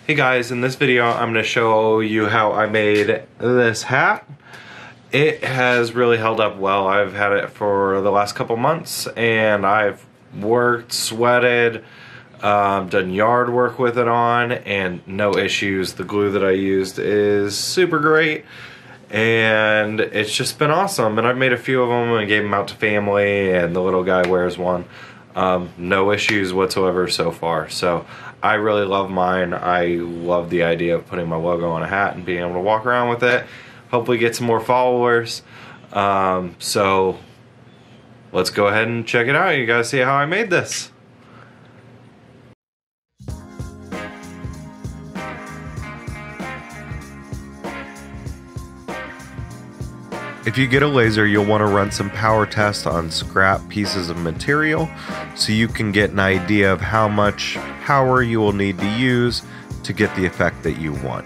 Hey guys, in this video I'm going to show you how I made this hat. It has really held up well. I've had it for the last couple months and I've worked, sweated, done yard work with it on, and no issues. The glue that I used is super great and it's just been awesome. And I've made a few of them and gave them out to family, and the little guy wears one. No issues whatsoever so far. So I really love mine. I love the idea of putting my logo on a hat and being able to walk around with it. Hopefully get some more followers. So let's go ahead and check it out. You guys see how I made this. If you get a laser, you'll want to run some power tests on scrap pieces of material so you can get an idea of how much power you will need to use to get the effect that you want.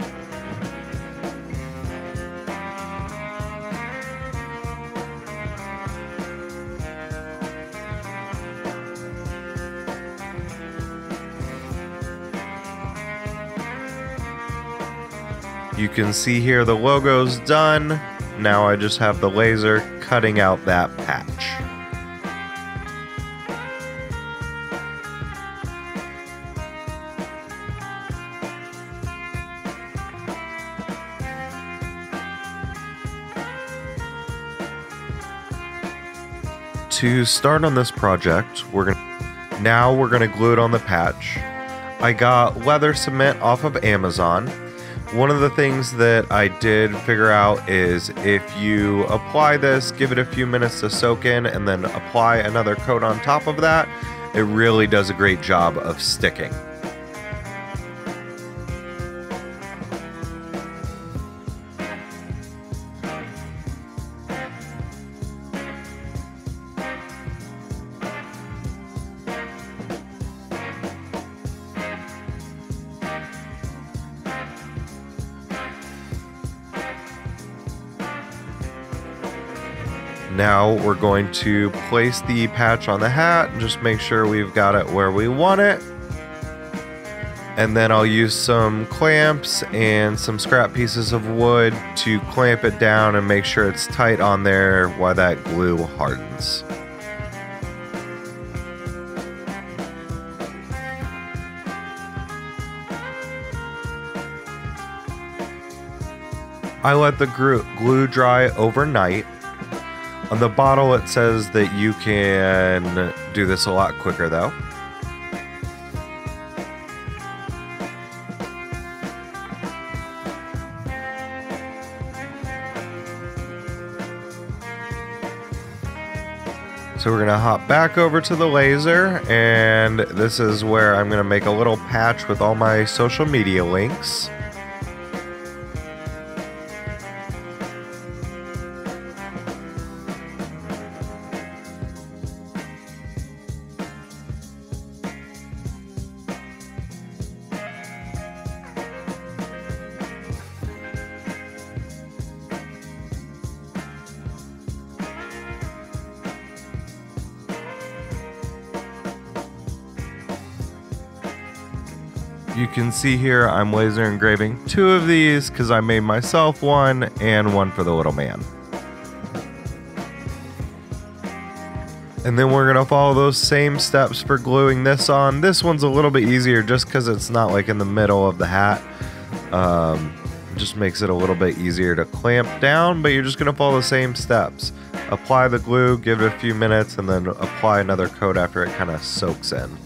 You can see here the logo's done. Now I just have the laser cutting out that patch. To start on this project, we're gonna glue it on the patch. I got leather cement off of Amazon. One of the things that I did figure out is if you apply this, give it a few minutes to soak in, and then apply another coat on top of that, it really does a great job of sticking. Now we're going to place the patch on the hat and just make sure we've got it where we want it. And then I'll use some clamps and some scrap pieces of wood to clamp it down and make sure it's tight on there while that glue hardens. I let the glue dry overnight. On the bottle it says that you can do this a lot quicker though. So we're gonna hop back over to the laser, and this is where I'm gonna make a little patch with all my social media links. You can see here I'm laser engraving 2 of these because I made myself one and one for the little man. And then we're gonna follow those same steps for gluing this on. This one's a little bit easier just because it's not like in the middle of the hat. Just makes it a little bit easier to clamp down, but you're just gonna follow the same steps. Apply the glue, give it a few minutes, and then apply another coat after it kind of soaks in.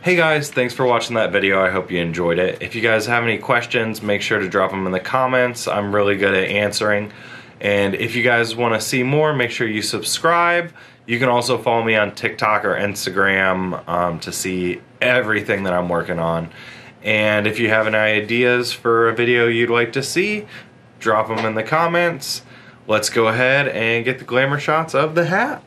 Hey guys, thanks for watching that video. I hope you enjoyed it. If you guys have any questions, make sure to drop them in the comments. I'm really good at answering. And if you guys want to see more, make sure you subscribe. You can also follow me on TikTok or Instagram to see everything that I'm working on. And if you have any ideas for a video you'd like to see, drop them in the comments. Let's go ahead and get the glamour shots of the hat.